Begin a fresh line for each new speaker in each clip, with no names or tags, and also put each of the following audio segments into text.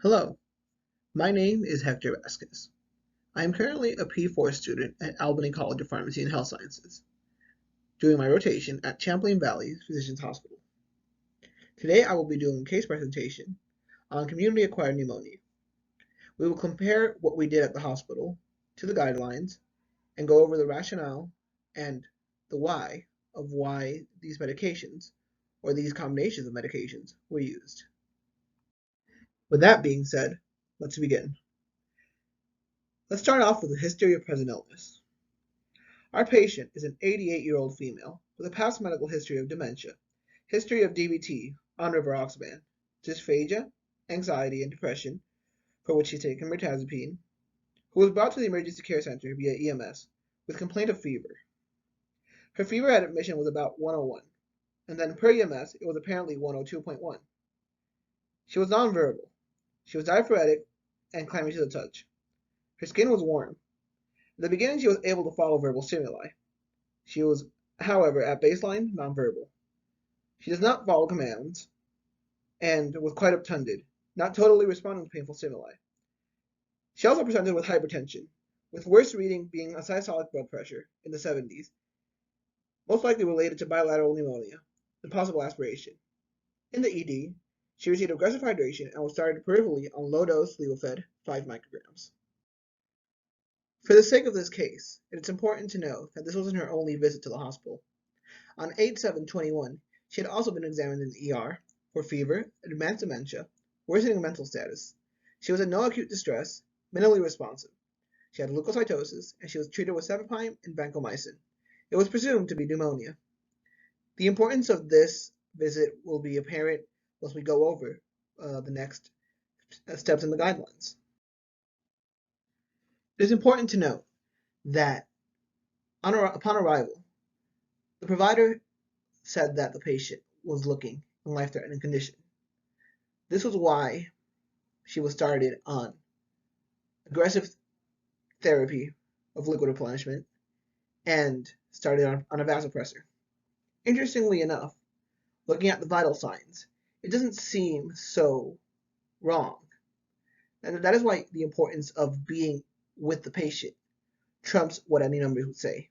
Hello, my name is Hector Vasquez. I am currently a P4 student at Albany College of Pharmacy and Health Sciences, doing my rotation at Champlain Valley Physicians Hospital. Today I will be doing a case presentation on community-acquired pneumonia. We will compare what we did at the hospital to the guidelines and go over the rationale and the why these medications, or these combinations of medications, were used. With that being said, let's begin. Let's start off with a history of present illness. Our patient is an 88-year-old female with a past medical history of dementia, history of DVT on rivaroxaban, dysphagia, anxiety, and depression, for which she's taken mirtazapine, who was brought to the emergency care center via EMS with complaint of fever. Her fever at admission was about 101, and then per EMS it was apparently 102.1. She was nonverbal. She was diaphoretic and clammy to the touch. Her skin was warm. In the beginning she was able to follow verbal stimuli. She was, however, at baseline, nonverbal. She does not follow commands and was quite obtunded, not totally responding to painful stimuli. She also presented with hypertension, with worst reading being a systolic blood pressure in the 70s, most likely related to bilateral pneumonia and possible aspiration. In the ED, she received aggressive hydration and was started peripherally on low-dose Levophed 5 micrograms. For the sake of this case, it is important to know that this wasn't her only visit to the hospital. On 8/7/21, she had also been examined in the ER for fever, advanced dementia, worsening mental status. She was in no acute distress, minimally responsive. She had leukocytosis, and she was treated with cefepime and vancomycin. It was presumed to be pneumonia. The importance of this visit will be apparent once we go over the next steps in the guidelines. It is important to note that upon arrival, the provider said that the patient was looking in life-threatening condition. This was why she was started on aggressive therapy of liquid replenishment and started on a vasopressor. Interestingly enough, looking at the vital signs, it doesn't seem so wrong. And that is why the importance of being with the patient trumps what any numbers would say.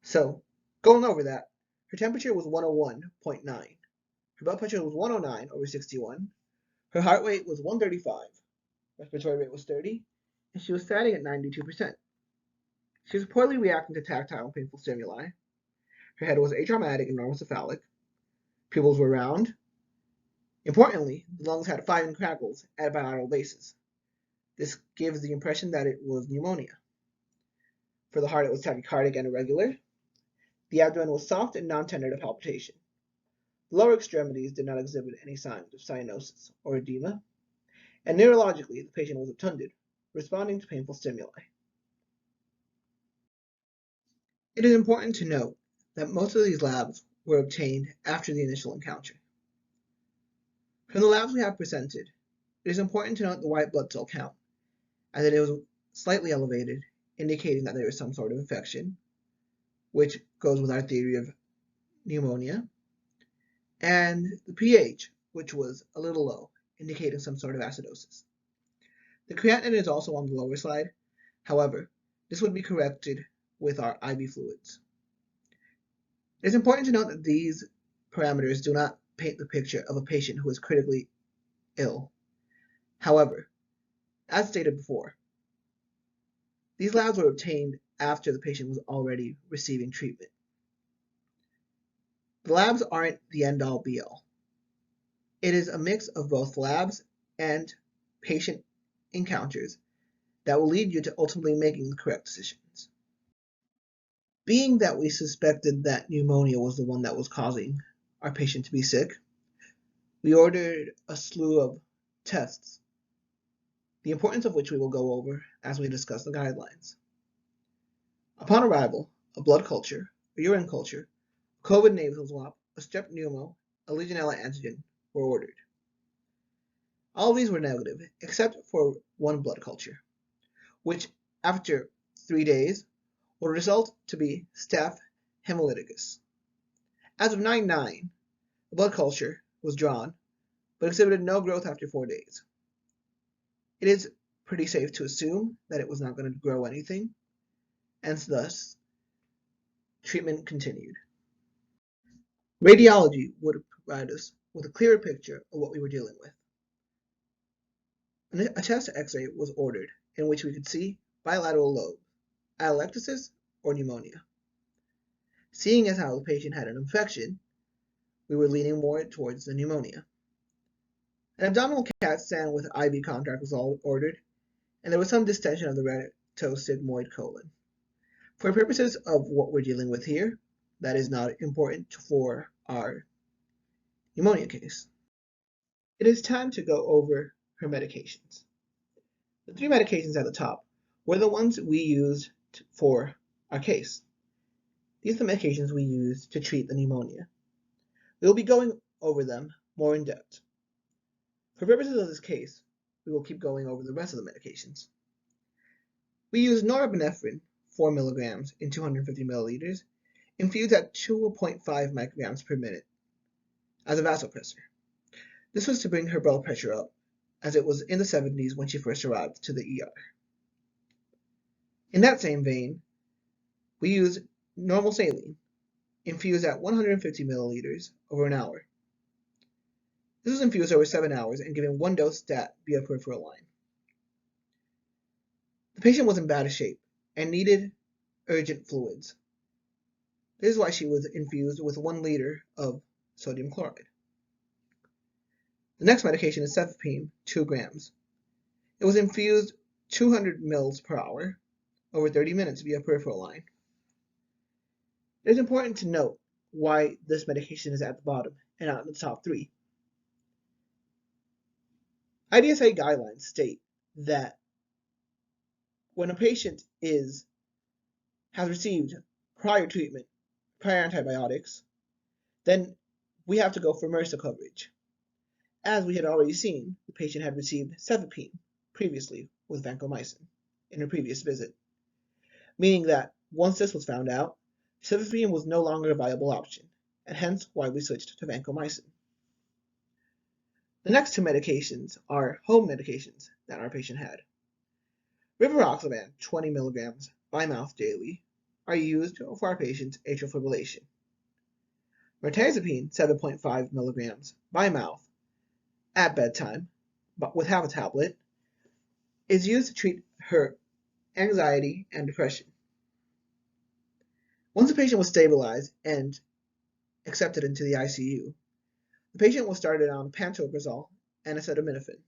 So, going over that, her temperature was 101.9. Her blood pressure was 109/61. Her heart rate was 135. Respiratory rate was 30. And she was static at 92%. She was poorly reacting to tactile and painful stimuli. Her head was atraumatic and normocephalic. Pupils were round. Importantly, the lungs had firing crackles at a bilateral basis. This gives the impression that it was pneumonia. For the heart, it was tachycardic and irregular. The abdomen was soft and non-tender to palpitation. The lower extremities did not exhibit any signs of cyanosis or edema. And neurologically, the patient was obtunded, responding to painful stimuli. It is important to note that most of these labs were obtained after the initial encounter. From the labs we have presented, it is important to note the white blood cell count, as it was slightly elevated, indicating that there is some sort of infection, which goes with our theory of pneumonia, and the pH, which was a little low, indicating some sort of acidosis. The creatinine is also on the lower side. However, this would be corrected with our IV fluids. It is important to note that these parameters do not paint the picture of a patient who is critically ill. However, as stated before, these labs were obtained after the patient was already receiving treatment. The labs aren't the end-all be-all. It is a mix of both labs and patient encounters that will lead you to ultimately making the correct decisions. Being that we suspected that pneumonia was the one that was causing our patient to be sick, we ordered a slew of tests, the importance of which we will go over as we discuss the guidelines. Upon arrival, a blood culture, a urine culture, a COVID nasal swab, a strep pneumo, a Legionella antigen were ordered. All of these were negative, except for one blood culture, which after 3 days will result to be Staph hemolyticus. As of 9/9, the blood culture was drawn, but exhibited no growth after 4 days. It is pretty safe to assume that it was not going to grow anything, and thus treatment continued. Radiology would provide us with a clearer picture of what we were dealing with. A chest x-ray was ordered in which we could see bilateral lobe, atelectasis, or pneumonia. Seeing as how the patient had an infection, we were leaning more towards the pneumonia. An abdominal CAT scan with IV contrast was all ordered, and there was some distension of the rectosigmoid colon. For purposes of what we're dealing with here, that is not important for our pneumonia case. It is time to go over her medications. The 3 medications at the top were the ones we used for our case. These are the medications we used to treat the pneumonia. We will be going over them more in depth. For purposes of this case, we will keep going over the rest of the medications. We used norepinephrine 4 milligrams in 250 milliliters, infused at 2.5 micrograms per minute as a vasopressor. This was to bring her blood pressure up, as it was in the 70s when she first arrived to the ER. In that same vein, we used normal saline, infused at 150 milliliters over an hour. This was infused over 7 hours and given 1 dose stat via peripheral line. The patient was in bad shape and needed urgent fluids. This is why she was infused with 1 liter of sodium chloride. The next medication is cefepime, 2 grams. It was infused 200 mils per hour over 30 minutes via peripheral line. It is important to note why this medication is at the bottom and not in the top 3. IDSA guidelines state that when a patient has received prior treatment, prior antibiotics, then we have to go for MRSA coverage. As we had already seen, the patient had received cefepime previously with vancomycin in her previous visit, meaning that once this was found out, cefepime was no longer a viable option, and hence why we switched to vancomycin. The next 2 medications are home medications that our patient had. Rivaroxaban, 20 milligrams by mouth daily, are used for our patient's atrial fibrillation. Mirtazapine, 7.5 milligrams by mouth at bedtime, but with half a tablet, is used to treat her anxiety and depression. Once the patient was stabilized and accepted into the ICU, the patient was started on pantoprazole and acetaminophen.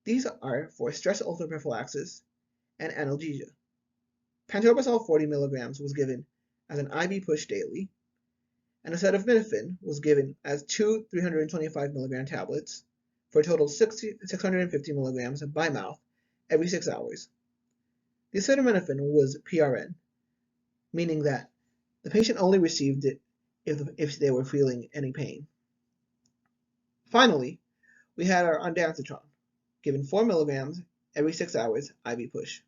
These are for stress ulcer prophylaxis and analgesia. Pantoprazole 40 milligrams was given as an IV push daily, and acetaminophen was given as 2 325 milligram tablets for a total of 650 milligrams by mouth every 6 hours. The acetaminophen was PRN, meaning that the patient only received it if they were feeling any pain. Finally, we had our ondansetron, given 4 milligrams every 6 hours IV push.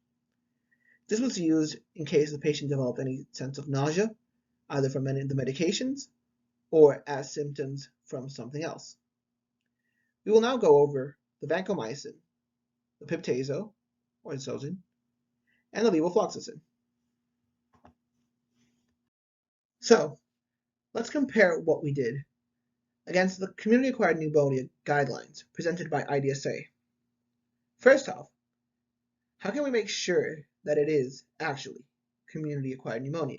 This was used in case the patient developed any sense of nausea, either from any of the medications or as symptoms from something else. We will now go over the vancomycin, the piptazo, or Zosyn, and the levofloxacin. So, let's compare what we did against the community-acquired pneumonia guidelines presented by IDSA. First off, how can we make sure that it is actually community-acquired pneumonia?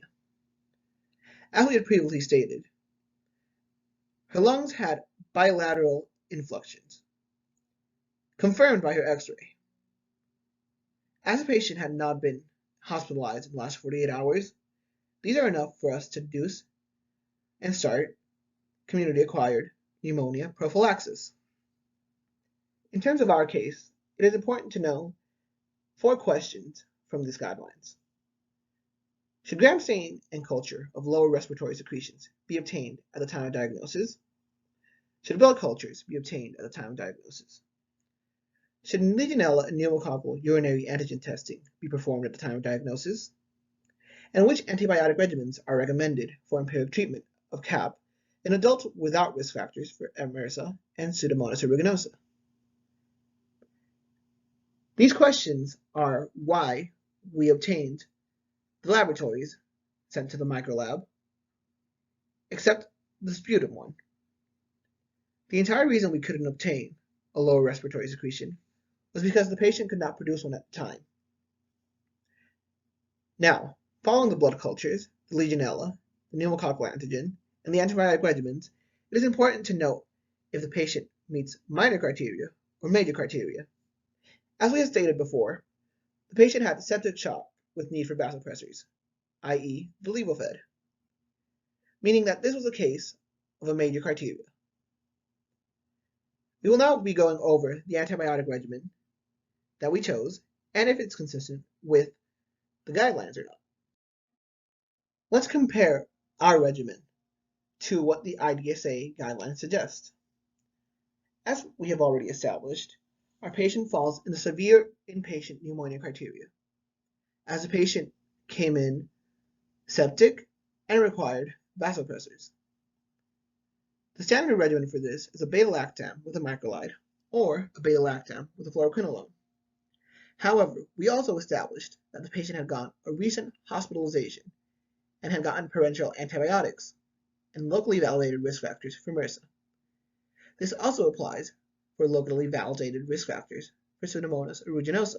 As we had previously stated, her lungs had bilateral influxions, confirmed by her x-ray. As the patient had not been hospitalized in the last 48 hours, these are enough for us to deduce and start community-acquired pneumonia prophylaxis. In terms of our case, it is important to know 4 questions from these guidelines. Should gram stain and culture of lower respiratory secretions be obtained at the time of diagnosis? Should blood cultures be obtained at the time of diagnosis? Should Legionella and pneumococcal urinary antigen testing be performed at the time of diagnosis? And which antibiotic regimens are recommended for empiric treatment of CAP in adults without risk factors for MRSA and Pseudomonas aeruginosa? These questions are why we obtained the laboratories sent to the microlab, except the sputum one. The entire reason we couldn't obtain a lower respiratory secretion was because the patient could not produce one at the time. Now, following the blood cultures, the Legionella, the pneumococcal antigen, and the antibiotic regimens, it is important to note if the patient meets minor criteria or major criteria. As we have stated before, the patient had septic shock with need for vasopressors, i.e. the levofed, meaning that this was a case of a major criteria. We will now be going over the antibiotic regimen that we chose and if it's consistent with the guidelines or not. Let's compare our regimen to what the IDSA guidelines suggest. As we have already established, our patient falls in the severe inpatient pneumonia criteria, as the patient came in septic and required vasopressors. The standard regimen for this is a beta-lactam with a macrolide or a beta-lactam with a fluoroquinolone. However, we also established that the patient had gone a recent hospitalization and had gotten parenteral antibiotics and locally validated risk factors for MRSA. This also applies for locally validated risk factors for Pseudomonas aeruginosa.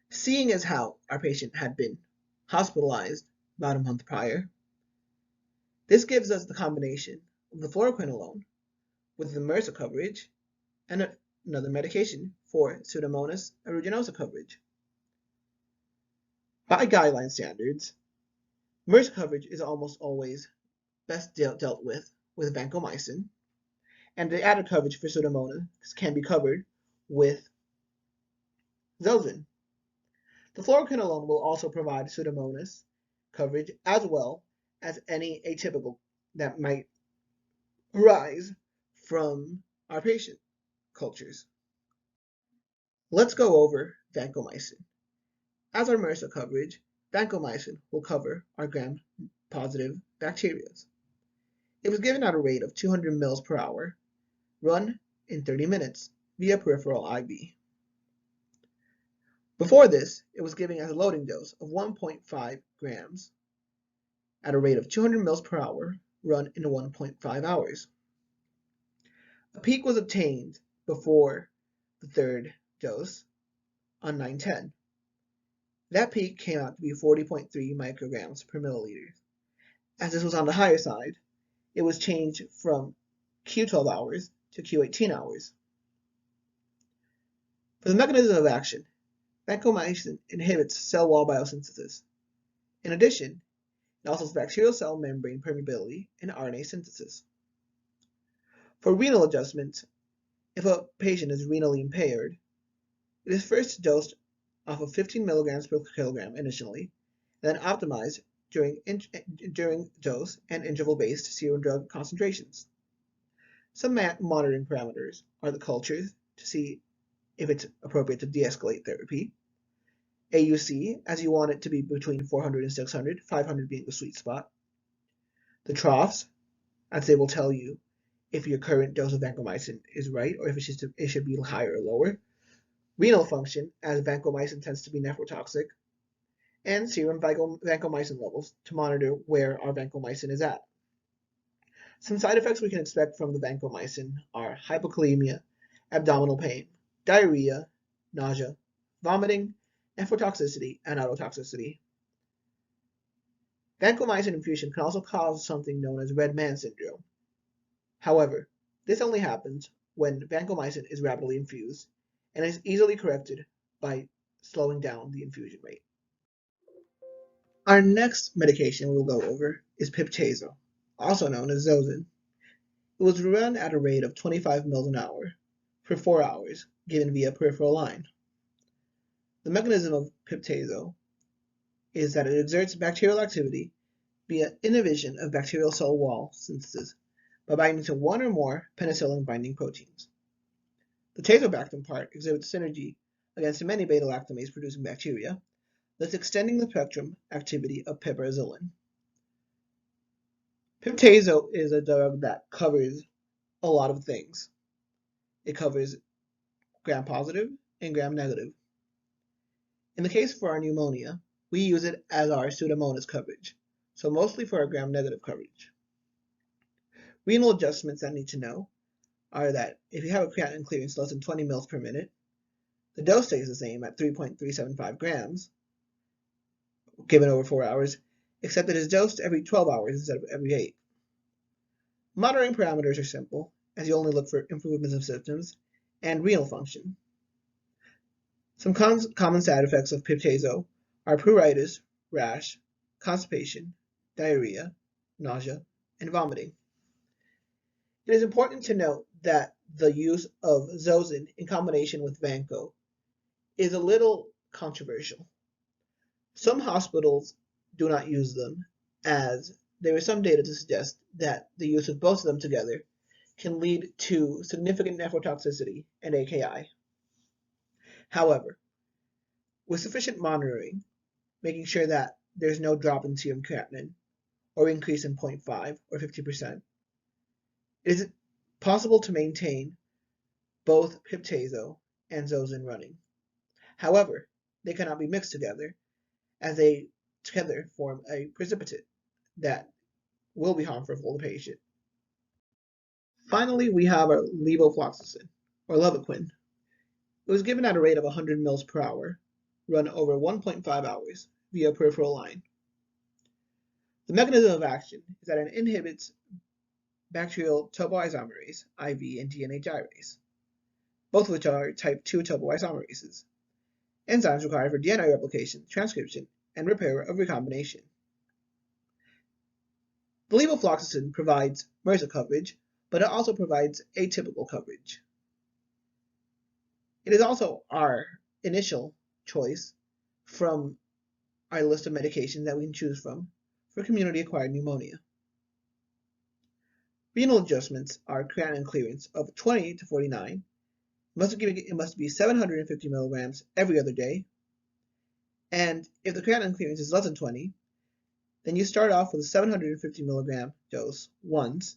Seeing as how our patient had been hospitalized about a month prior, this gives us the combination of the fluoroquinolone with the MRSA coverage and another medication for Pseudomonas aeruginosa coverage. By guideline standards, MRSA coverage is almost always best dealt with vancomycin, and the added coverage for Pseudomonas can be covered with Zosyn. The fluoroquinolone will also provide Pseudomonas coverage as well as any atypical that might arise from our patient cultures. Let's go over vancomycin. As our MRSA coverage, vancomycin will cover our gram-positive bacteria. It was given at a rate of 200 ml per hour, run in 30 minutes via peripheral IV. Before this, it was given as a loading dose of 1.5 grams at a rate of 200 ml per hour, run in 1.5 hours. A peak was obtained before the third dose on 9/10. That peak came out to be 40.3 micrograms per milliliter. As this was on the higher side, it was changed from Q12 hours to Q18 hours. For the mechanism of action, vancomycin inhibits cell wall biosynthesis. In addition, it alters bacterial cell membrane permeability and RNA synthesis. For renal adjustment, if a patient is renally impaired, it is first dosed off of 15 milligrams per kilogram initially, and then optimized during dose and interval-based serum drug concentrations. Some monitoring parameters are the cultures to see if it's appropriate to de-escalate therapy, AUC, as you want it to be between 400 and 600, 500 being the sweet spot, the troughs, as they will tell you if your current dose of vancomycin is right or if it should be higher or lower, renal function, as vancomycin tends to be nephrotoxic, and serum vancomycin levels to monitor where our vancomycin is at. Some side effects we can expect from the vancomycin are hypokalemia, abdominal pain, diarrhea, nausea, vomiting, nephrotoxicity, and ototoxicity. Vancomycin infusion can also cause something known as red man syndrome. However, this only happens when vancomycin is rapidly infused and is easily corrected by slowing down the infusion rate. Our next medication we'll go over is Piptazo, also known as Zosyn. It was run at a rate of 25 ml an hour for 4 hours, given via peripheral line. The mechanism of Piptazo is that it exerts bacterial activity via inhibition of bacterial cell wall synthesis by binding to one or more penicillin-binding proteins. The tazobactam part exhibits synergy against many beta-lactamase-producing bacteria, thus extending the spectrum activity of piperazillin. Piptazo is a drug that covers a lot of things. It covers gram-positive and gram-negative. In the case for our pneumonia, we use it as our Pseudomonas coverage, so mostly for our gram-negative coverage. Renal adjustments that need to know are that if you have a creatinine clearance less than 20 mL per minute, the dose stays the same at 3.375 grams, given over 4 hours, except it is dosed every 12 hours instead of every 8. Monitoring parameters are simple, as you only look for improvements of symptoms and renal function. Some common side effects of piptazo are pruritus, rash, constipation, diarrhea, nausea, and vomiting. It is important to note that the use of Zosyn in combination with Vanco is a little controversial. Some hospitals do not use them, as there is some data to suggest that the use of both of them together can lead to significant nephrotoxicity and AKI. However, with sufficient monitoring, making sure that there's no drop in serum creatinine or increase in 0.5 or 50%, it is possible to maintain both piptazo and Zosyn running. However, they cannot be mixed together, as they together form a precipitate that will be harmful for the patient. Finally, we have our levofloxacin, or Levaquin. It was given at a rate of 100 mL per hour, run over 1.5 hours via peripheral line. The mechanism of action is that it inhibits bacterial topoisomerase, IV, and DNA gyrase, both of which are type 2 topoisomerases, enzymes required for DNA replication, transcription, and repair of recombination. The levofloxacin provides MRSA coverage, but it also provides atypical coverage. It is also our initial choice from our list of medications that we can choose from for community-acquired pneumonia. Renal adjustments are creatinine clearance of 20 to 49. It must be 750 milligrams every other day. And if the creatinine clearance is less than 20, then you start off with a 750 milligram dose once,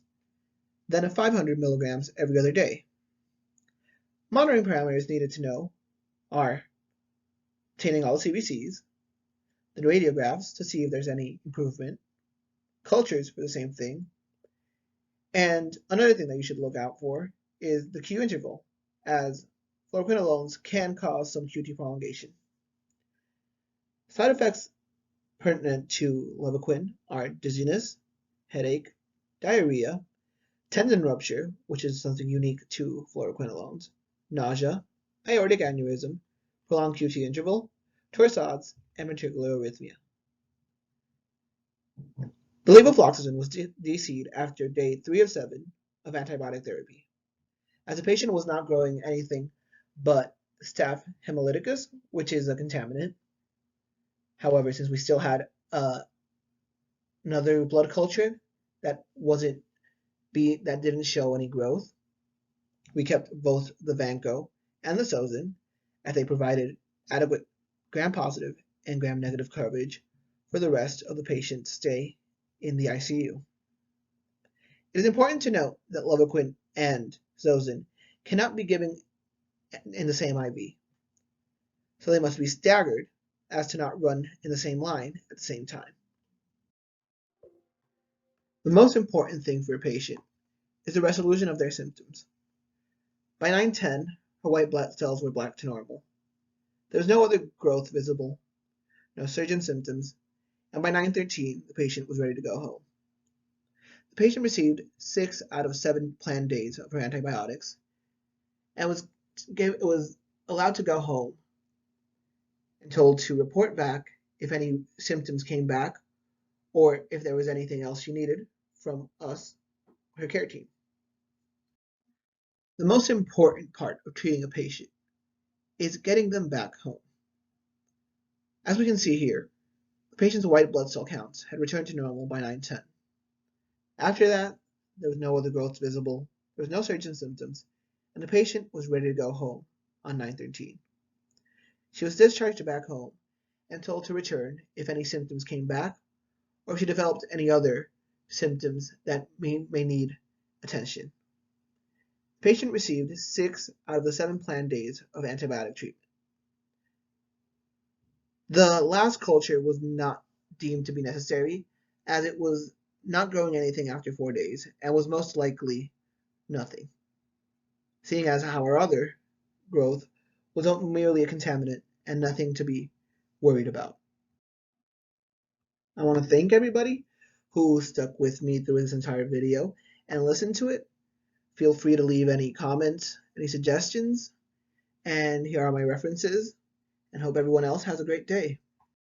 then a 500 milligrams every other day. Monitoring parameters needed to know are obtaining all CBCs, the radiographs to see if there's any improvement, cultures for the same thing, and another thing that you should look out for is the Q interval, as fluoroquinolones can cause some QT prolongation. Side effects pertinent to Levaquin are dizziness, headache, diarrhea, tendon rupture, which is something unique to fluoroquinolones, nausea, aortic aneurysm, prolonged QT interval, torsades, and ventricular arrhythmia. The levofloxacin was DC'd after day 3 of 7 of antibiotic therapy, as the patient was not growing anything but Staph hemolyticus, which is a contaminant. However, since we still had another blood culture that didn't show any growth, we kept both the Vanco and the Zosyn, as they provided adequate gram-positive and gram-negative coverage for the rest of the patient's stay in the ICU. It is important to note that Levaquin and Zosyn cannot be given in the same IV, so they must be staggered as to not run in the same line at the same time. The most important thing for a patient is the resolution of their symptoms. By 9:10, her white blood cells were back to normal. There was no other growth visible, no surge in symptoms, and by 9:13, the patient was ready to go home. The patient received 6 out of 7 planned days of her antibiotics and was allowed to go home and told to report back if any symptoms came back or if there was anything else she needed from us, her care team. The most important part of treating a patient is getting them back home. As we can see here, the patient's white blood cell counts had returned to normal by 9:10. After that, there was no other growth visible, there was no surge in symptoms, and the patient was ready to go home on 9:13. She was discharged back home and told to return if any symptoms came back or if she developed any other symptoms that may need attention. The patient received 6 out of the 7 planned days of antibiotic treatment. The last culture was not deemed to be necessary, as it was not growing anything after 4 days and was most likely nothing, seeing as how our other growth was merely a contaminant and nothing to be worried about. I want to thank everybody who stuck with me through this entire video and listened to it. Feel free to leave any comments, any suggestions, and here are my references, and hope everyone else has a great day.